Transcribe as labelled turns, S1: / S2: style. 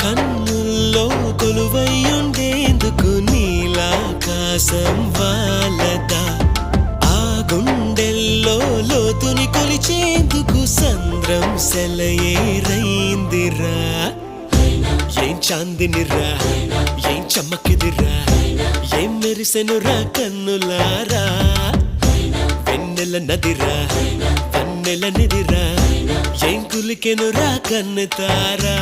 S1: కన్నుల్లో కొలువయ్యుండేందుకు నీలాకాశం వాలదా ఆ గుండెల్లో లోతుని కొలిచేందుకు సంద్రం సెలయేరైందిరా ఏం చాందినిరా ఏం చమ్మకిదిరా ఏం మెరిసెనురా కన్నులారా వెన్నెల నదిరా వన్నెల నిదిరా ఏం కులికెనురా కన్నుతారా